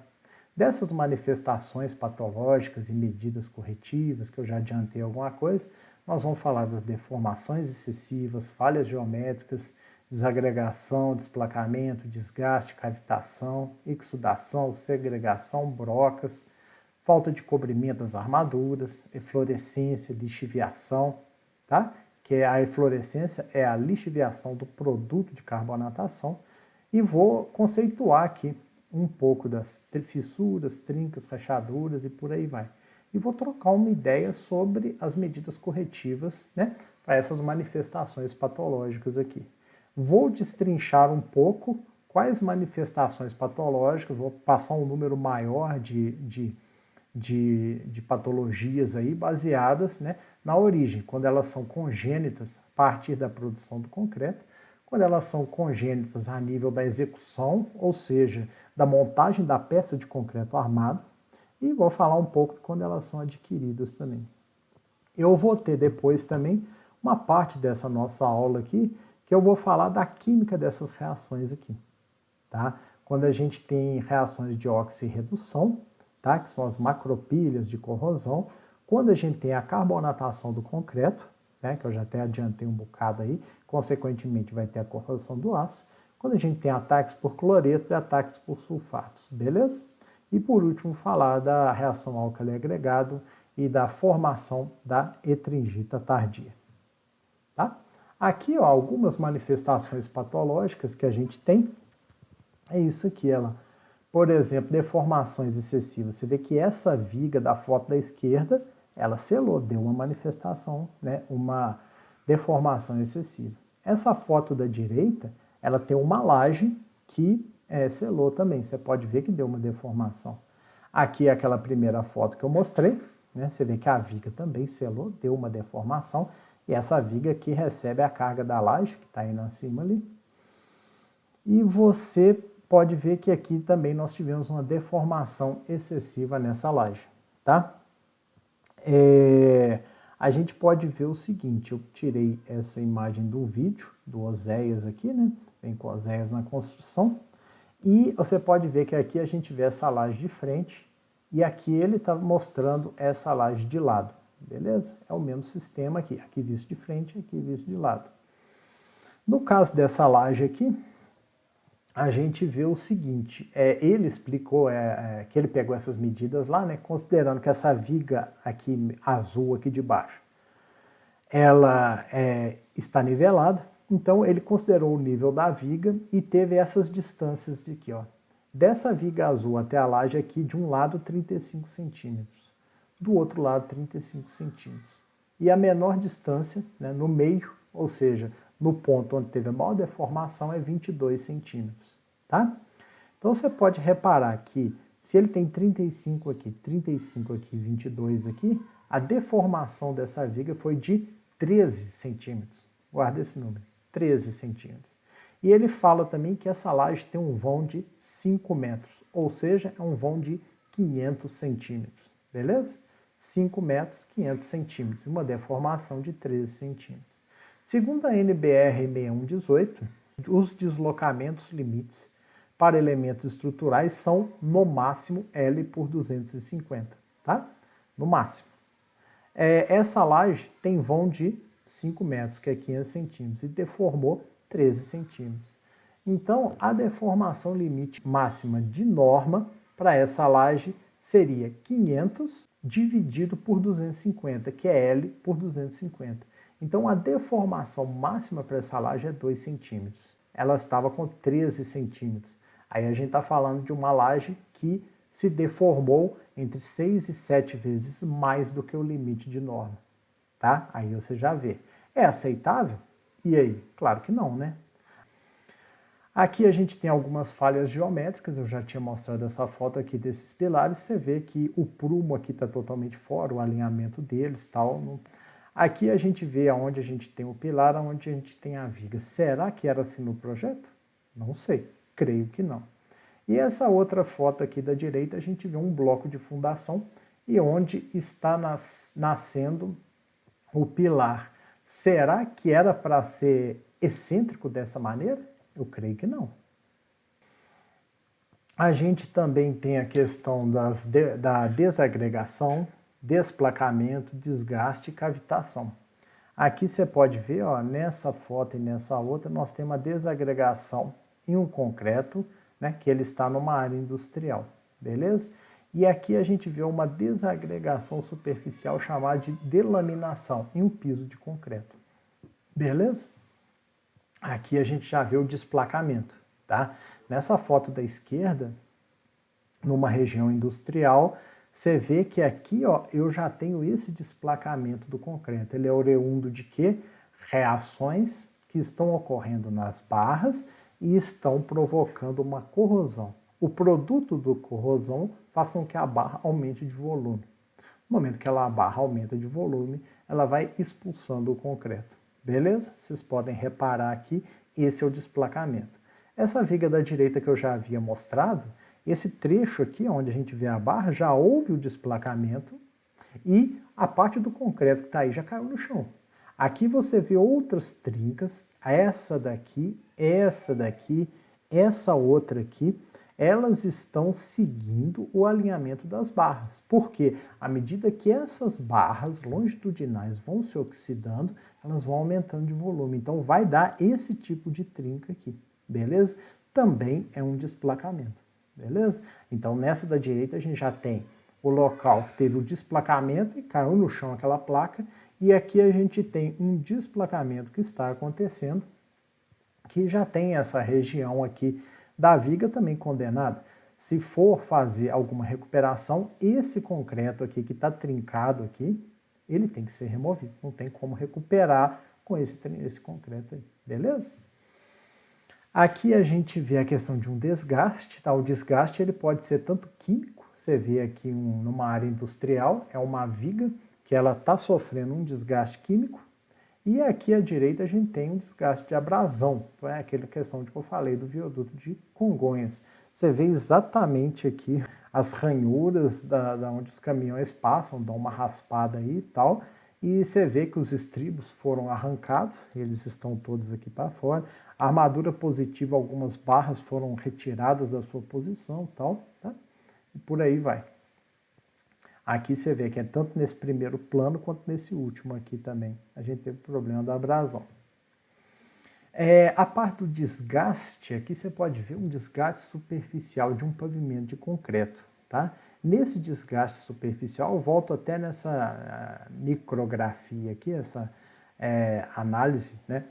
Dessas manifestações patológicas e medidas corretivas, que eu já adiantei alguma coisa, nós vamos falar das deformações excessivas, falhas geométricas, desagregação, desplacamento, desgaste, cavitação, exudação, segregação, brocas, falta de cobrimento das armaduras, eflorescência, lixiviação, tá? Que a eflorescência é a lixiviação do produto de carbonatação, e vou conceituar aqui um pouco das fissuras, trincas, rachaduras e por aí vai. E vou trocar uma ideia sobre as medidas corretivas, né, para essas manifestações patológicas aqui. Vou destrinchar um pouco quais manifestações patológicas, vou passar um número maior de patologias aí baseadas, né, na origem, quando elas são congênitas a partir da produção do concreto, quando elas são congênitas a nível da execução, ou seja, da montagem da peça de concreto armado, e vou falar um pouco quando elas são adquiridas também. Eu vou ter depois também uma parte dessa nossa aula aqui, que eu vou falar da química dessas reações aqui, tá? Quando a gente tem reações de oxirredução, tá? Que são as macropilhas de corrosão, quando a gente tem a carbonatação do concreto, né? Que eu já até adiantei um bocado aí, consequentemente vai ter a corrosão do aço, quando a gente tem ataques por cloretos e ataques por sulfatos, beleza? E por último, falar da reação álcali agregado e da formação da etringita tardia. Tá? Aqui, ó, algumas manifestações patológicas que a gente tem, é isso aqui, ela. Por exemplo, deformações excessivas. Você vê que essa viga da foto da esquerda, ela selou, deu uma manifestação, né, uma deformação excessiva. Essa foto da direita, ela tem uma laje que selou também. Você pode ver que deu uma deformação. Aqui é aquela primeira foto que eu mostrei, né? Você vê que a viga também selou, deu uma deformação. E essa viga aqui recebe a carga da laje, que está indo acima ali. E você pode ver que aqui também nós tivemos uma deformação excessiva nessa laje, tá? A gente pode ver o seguinte, eu tirei essa imagem do vídeo, do Oséias aqui, né? Vem com Oséias na construção. E você pode ver que aqui a gente vê essa laje de frente e aqui ele está mostrando essa laje de lado, beleza? É o mesmo sistema aqui, aqui visto de frente, aqui visto de lado. No caso dessa laje aqui, a gente vê o seguinte, ele explicou que ele pegou essas medidas lá, né, considerando que essa viga aqui, azul aqui de baixo, ela está nivelada. Então, ele considerou o nível da viga e teve essas distâncias de aqui, ó. Dessa viga azul até a laje aqui, de um lado 35 centímetros, do outro lado 35 centímetros. E a menor distância, né, no meio, ou seja, no ponto onde teve a maior deformação, é 22 centímetros, tá? Então, você pode reparar que se ele tem 35 aqui, 22 aqui, a deformação dessa viga foi de 13 centímetros. Guarda esse número. 13 centímetros. E ele fala também que essa laje tem um vão de 5 metros, ou seja, é um vão de 500 centímetros, beleza? 5 metros, 500 centímetros, uma deformação de 13 centímetros. Segundo a NBR 6118, os deslocamentos limites para elementos estruturais são, no máximo, L por 250, tá? No máximo. Essa laje tem vão de 5 metros, que é 500 centímetros, e deformou 13 centímetros. Então, a deformação limite máxima de norma para essa laje seria 500 dividido por 250, que é L por 250. Então, a deformação máxima para essa laje é 2 centímetros. Ela estava com 13 centímetros. Aí a gente está falando de uma laje que se deformou entre 6 e 7 vezes mais do que o limite de norma. Tá? Aí você já vê. É aceitável? E aí? Claro que não, né? Aqui a gente tem algumas falhas geométricas, eu já tinha mostrado essa foto aqui desses pilares, você vê que o prumo aqui está totalmente fora, o alinhamento deles tal. Aqui a gente vê aonde a gente tem o pilar, aonde a gente tem a viga. Será que era assim no projeto? Não sei, creio que não. E essa outra foto aqui da direita, a gente vê um bloco de fundação e onde está nascendo o pilar. Será que era para ser excêntrico dessa maneira? Eu creio que não. A gente também tem a questão da desagregação, desplacamento, desgaste e cavitação. Aqui você pode ver, ó, nessa foto e nessa outra, nós temos uma desagregação em um concreto, né, que ele está numa área industrial, beleza? E aqui a gente vê uma desagregação superficial chamada de delaminação em um piso de concreto. Beleza? Aqui a gente já vê o desplacamento, tá? Nessa foto da esquerda, numa região industrial, você vê que aqui, ó, eu já tenho esse desplacamento do concreto. Ele é oriundo de quê? Reações que estão ocorrendo nas barras e estão provocando uma corrosão. O produto da corrosão faz com que a barra aumente de volume. No momento que a barra aumenta de volume, ela vai expulsando o concreto. Beleza? Vocês podem reparar aqui Esse é o desplacamento. Essa viga da direita que eu já havia mostrado, esse trecho aqui, onde a gente vê a barra, já houve o desplacamento e a parte do concreto que está aí já caiu no chão. Aqui você vê outras trincas, essa daqui, essa outra aqui, elas estão seguindo o alinhamento das barras. Porque à medida que essas barras longitudinais vão se oxidando, elas vão aumentando de volume. Então vai dar esse tipo de trinca aqui, beleza? Também é um desplacamento, beleza? Então nessa da direita a gente já tem o local que teve o desplacamento e caiu no chão aquela placa, e aqui a gente tem um desplacamento que está acontecendo, que já tem essa região aqui da viga também condenada. Se for fazer alguma recuperação, esse concreto aqui que está trincado aqui, ele tem que ser removido. Não tem como recuperar com esse concreto aí, beleza? Aqui a gente vê a questão de um desgaste, tá? O desgaste ele pode ser tanto químico, você vê aqui numa área industrial, é uma viga que ela está sofrendo um desgaste químico, e aqui à direita a gente tem um desgaste de abrasão, é aquela questão que eu falei do viaduto de Congonhas. Você vê exatamente aqui as ranhuras da onde os caminhões passam, dão uma raspada aí e tal, e você vê que os estribos foram arrancados, eles estão todos aqui para fora. A armadura positiva, algumas barras foram retiradas da sua posição e tal, tá? E por aí vai. Aqui você vê que é tanto nesse primeiro plano quanto nesse último aqui também. A gente teve o problema da abrasão. A parte do desgaste, aqui você pode ver um desgaste superficial de um pavimento de concreto, tá? Nesse desgaste superficial, eu volto até nessa micrografia aqui, essa análise, né,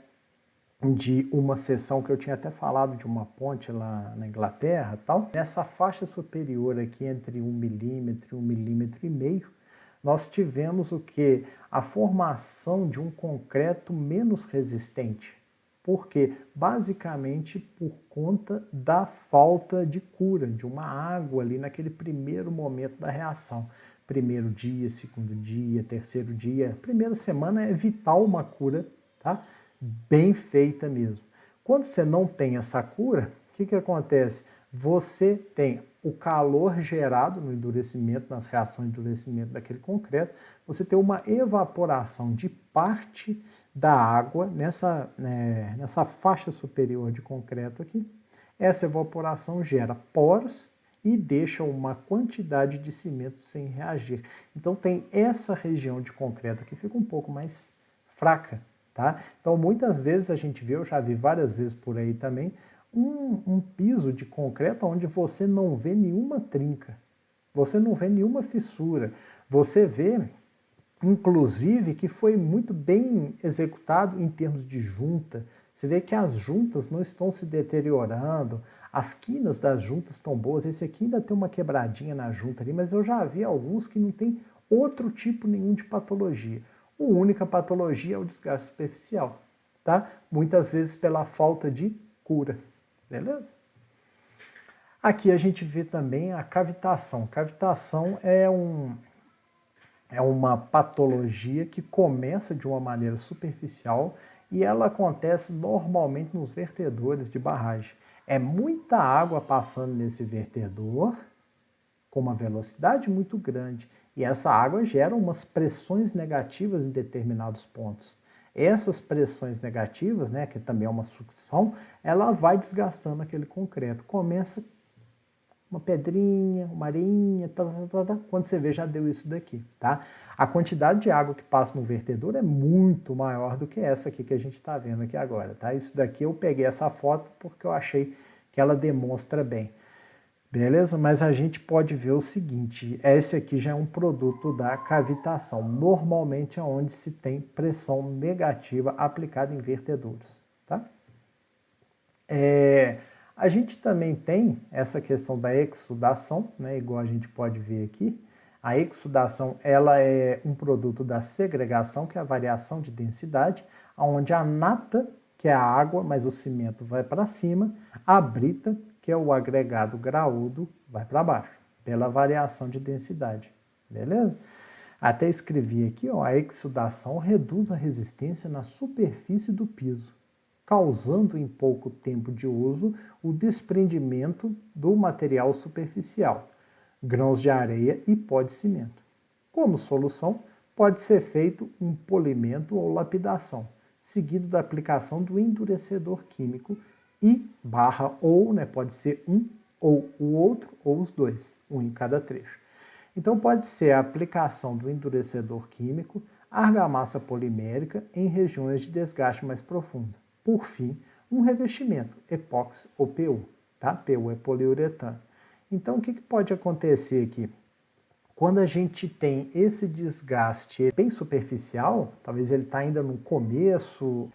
de uma seção que eu tinha até falado de uma ponte lá na Inglaterra tal. Nessa faixa superior aqui entre 1 milímetro e 1,5 milímetros, nós tivemos o que? A formação de um concreto menos resistente. Por quê? Basicamente por conta da falta de cura, de uma água ali naquele primeiro momento da reação. Primeiro dia, segundo dia, terceiro dia, primeira semana é vital uma cura, tá? Bem feita mesmo. Quando você não tem essa cura, o que acontece? Você tem o calor gerado no endurecimento, nas reações de endurecimento daquele concreto, você tem uma evaporação de parte da água nessa faixa superior de concreto aqui. Essa evaporação gera poros e deixa uma quantidade de cimento sem reagir. Então tem essa região de concreto que fica um pouco mais fraca. Tá? Então, muitas vezes a gente vê, eu já vi várias vezes por aí também, um piso de concreto onde você não vê nenhuma trinca, você não vê nenhuma fissura, você vê, inclusive, que foi muito bem executado em termos de junta. Você vê que as juntas não estão se deteriorando, as quinas das juntas estão boas, esse aqui ainda tem uma quebradinha na junta ali, mas eu já vi alguns que não tem outro tipo nenhum de patologia. A única patologia é o desgaste superficial, tá? Muitas vezes pela falta de cura, beleza? Aqui a gente vê também a cavitação. Cavitação é uma patologia que começa de uma maneira superficial e ela acontece normalmente nos vertedores de barragem. É muita água passando nesse vertedor com uma velocidade muito grande. E essa água gera umas pressões negativas em determinados pontos. Essas pressões negativas, né, que também é uma sucção, ela vai desgastando aquele concreto. Começa uma pedrinha, uma areinha, quando você vê já deu isso daqui, tá? A quantidade de água que passa no vertedor é muito maior do que essa aqui que a gente está vendo aqui agora, tá? Isso daqui eu peguei essa foto porque eu achei que ela demonstra bem. Beleza? Mas a gente pode ver o seguinte, esse aqui já é um produto da cavitação, normalmente é onde se tem pressão negativa aplicada em vertedouros, tá? A gente também tem essa questão da exsudação, né, igual a gente pode ver aqui. A exsudação ela é um produto da segregação, que é a variação de densidade, onde a nata, que é a água, mas o cimento vai para cima, a brita, que é o agregado graúdo, vai para baixo, pela variação de densidade, beleza? Até escrevi aqui, ó, a exsudação reduz a resistência na superfície do piso. causando em pouco tempo de uso o desprendimento do material superficial, grãos de areia e pó de cimento. Como solução, pode ser feito um polimento ou lapidação, seguido da aplicação do endurecedor químico e barra ou, pode ser um ou o outro ou os dois, um em cada trecho. Então pode ser a aplicação do endurecedor químico, argamassa polimérica em regiões de desgaste mais profundo. Por fim, um revestimento, epóxi ou PU, tá? PU é poliuretano. Então o que pode acontecer aqui? Quando a gente tem esse desgaste bem superficial, talvez ele está ainda no começo,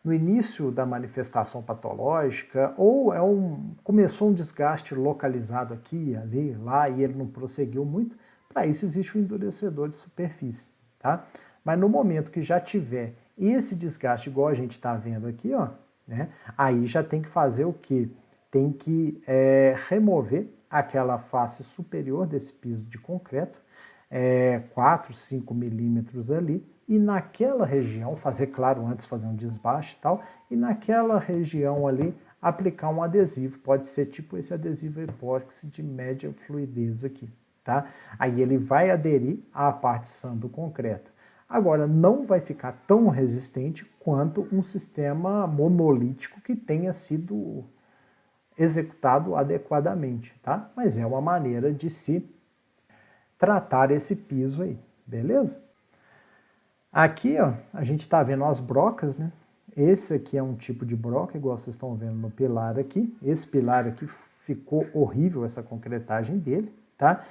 no início da manifestação patológica, ou começou um desgaste localizado aqui, ali, lá, e ele não prosseguiu muito, para isso existe o endurecedor de superfície, tá? Mas no momento que já tiver esse desgaste, igual a gente está vendo aqui, ó, aí já tem que fazer o quê? Tem que remover aquela face superior desse piso de concreto, 4, 5 milímetros ali, e naquela região, claro, antes fazer um desbaste e tal, e naquela região ali aplicar um adesivo, pode ser tipo esse adesivo epóxi de média fluidez aqui, tá? Aí ele vai aderir à parte sã do concreto. Agora, não vai ficar tão resistente quanto um sistema monolítico que tenha sido executado adequadamente, tá? Mas é uma maneira de se tratar esse piso aí, beleza? Aqui, ó, a gente está vendo as brocas, né? Esse aqui é um tipo de broca, igual vocês estão vendo no pilar aqui. Esse pilar aqui ficou horrível, essa concretagem dele, tá?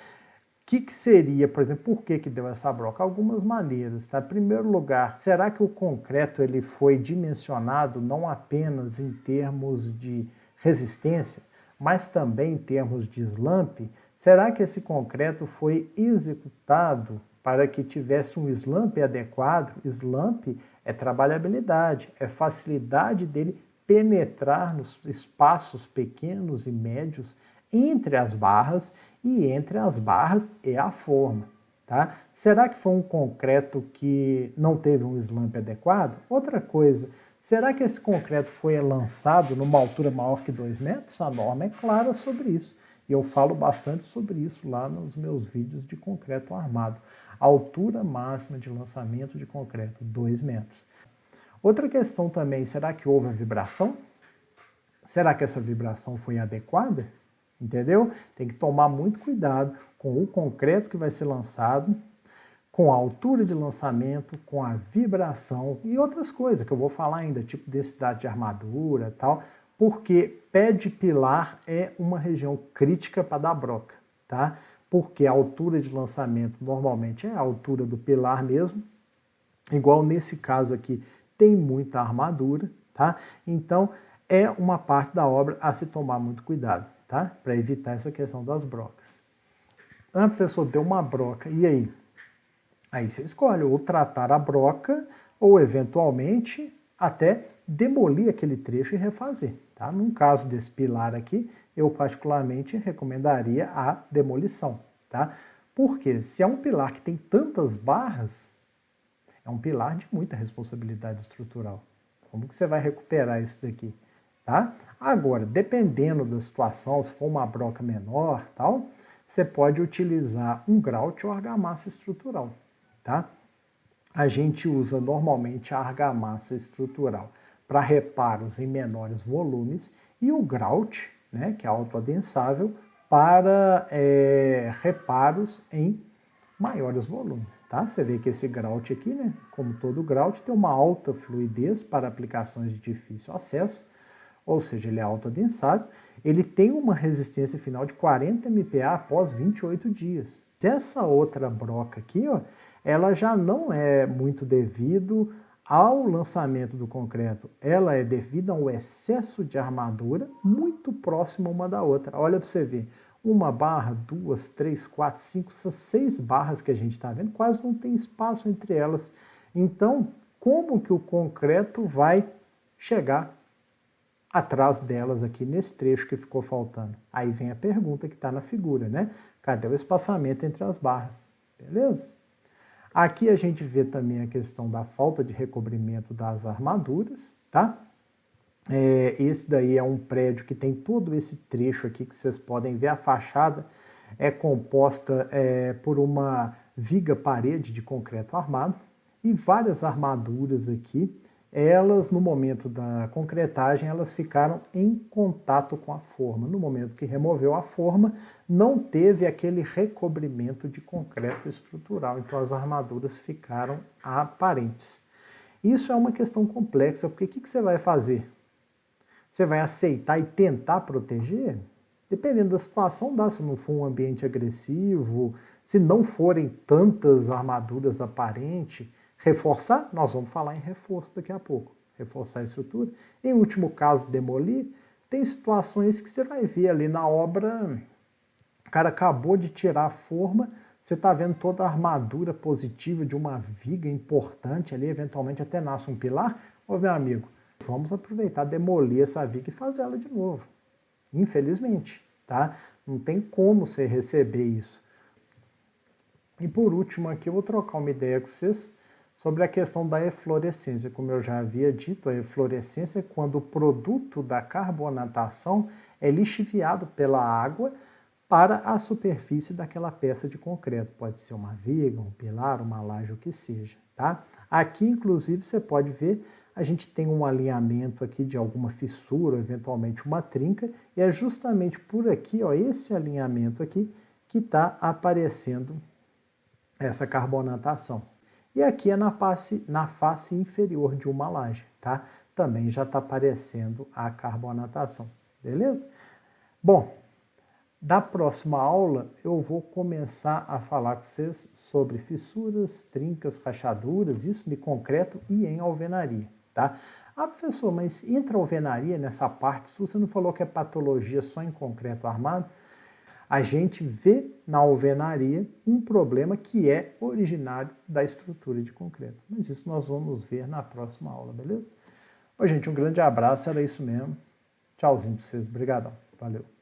O que seria, por exemplo, por que deu essa broca? Algumas maneiras, tá? Em primeiro lugar, será que o concreto ele foi dimensionado não apenas em termos de resistência, mas também em termos de slump? Será que esse concreto foi executado para que tivesse um slump adequado? Slump é trabalhabilidade, é facilidade dele penetrar nos espaços pequenos e médios entre as barras, e entre as barras é a forma, tá? Será que foi um concreto que não teve um slump adequado? Outra coisa, será que esse concreto foi lançado numa altura maior que 2 metros? A norma é clara sobre isso, e eu falo bastante sobre isso lá nos meus vídeos de concreto armado. A altura máxima de lançamento de concreto, 2 metros. Outra questão também, será que houve a vibração? Será que essa vibração foi adequada? Entendeu? Tem que tomar muito cuidado com o concreto que vai ser lançado, com a altura de lançamento, com a vibração e outras coisas que eu vou falar ainda, tipo densidade de armadura e tal, porque pé de pilar é uma região crítica para dar broca, tá? Porque a altura de lançamento normalmente é a altura do pilar mesmo, igual nesse caso aqui tem muita armadura, tá? Então é uma parte da obra a se tomar muito cuidado, tá? Para evitar essa questão das brocas. Ah, professor, deu uma broca, e aí? Aí você escolhe ou tratar a broca ou, eventualmente, até demolir aquele trecho e refazer, tá? Num caso desse pilar aqui, eu particularmente recomendaria a demolição, tá? Porque se é um pilar que tem tantas barras, é um pilar de muita responsabilidade estrutural. Como que você vai recuperar isso daqui? Tá? Agora, dependendo da situação, se for uma broca menor, tal, você pode utilizar um grout ou argamassa estrutural, tá? A gente usa normalmente a argamassa estrutural para reparos em menores volumes e o grout, que é autoadensável, para reparos em maiores volumes, tá? Você vê que esse grout aqui, como todo grout, tem uma alta fluidez para aplicações de difícil acesso, ou seja, ele é autoadensável, ele tem uma resistência final de 40 MPa após 28 dias. Essa outra broca aqui, ó, ela já não é muito devido ao lançamento do concreto, ela é devido ao excesso de armadura muito próxima uma da outra. Olha para você ver, uma barra, 2, 3, 4, 5, essas 6 barras que a gente está vendo, quase não tem espaço entre elas. Então, como que o concreto vai chegar atrás delas aqui nesse trecho que ficou faltando? Aí vem a pergunta que está na figura, Cadê o espaçamento entre as barras? Beleza? Aqui a gente vê também a questão da falta de recobrimento das armaduras, tá? Esse daí é um prédio que tem todo esse trecho aqui que vocês podem ver. A fachada é composta por uma viga-parede de concreto armado e várias armaduras aqui. Elas, no momento da concretagem, elas ficaram em contato com a forma. No momento que removeu a forma, não teve aquele recobrimento de concreto estrutural. Então, as armaduras ficaram aparentes. Isso é uma questão complexa, porque o que você vai fazer? Você vai aceitar e tentar proteger? Dependendo da situação, dá. Se não for um ambiente agressivo, se não forem tantas armaduras aparentes, reforçar, nós vamos falar em reforço daqui a pouco. Reforçar a estrutura. Em último caso, demolir. Tem situações que você vai ver ali na obra, o cara acabou de tirar a forma, você está vendo toda a armadura positiva de uma viga importante ali, eventualmente até nasce um pilar. Ô, meu amigo, vamos aproveitar, demolir essa viga e fazer ela de novo. Infelizmente, tá? Não tem como você receber isso. E por último aqui eu vou trocar uma ideia com vocês sobre a questão da eflorescência. Como eu já havia dito, a eflorescência é quando o produto da carbonatação é lixiviado pela água para a superfície daquela peça de concreto. Pode ser uma viga, um pilar, uma laje, o que seja, tá? Aqui, inclusive, você pode ver, a gente tem um alinhamento aqui de alguma fissura, eventualmente uma trinca, e é justamente por aqui, ó, esse alinhamento aqui, que está aparecendo essa carbonatação. E aqui é na face inferior de uma laje, tá? Também já está aparecendo a carbonatação, beleza? Bom, da próxima aula eu vou começar a falar com vocês sobre fissuras, trincas, rachaduras, isso de concreto e em alvenaria, tá? Ah, professor, mas entra alvenaria nessa parte sua? Você não falou que é patologia só em concreto armado? A gente vê na alvenaria um problema que é originário da estrutura de concreto. Mas isso nós vamos ver na próxima aula, beleza? Ô, gente, um grande abraço, era isso mesmo. Tchauzinho para vocês, obrigadão, valeu.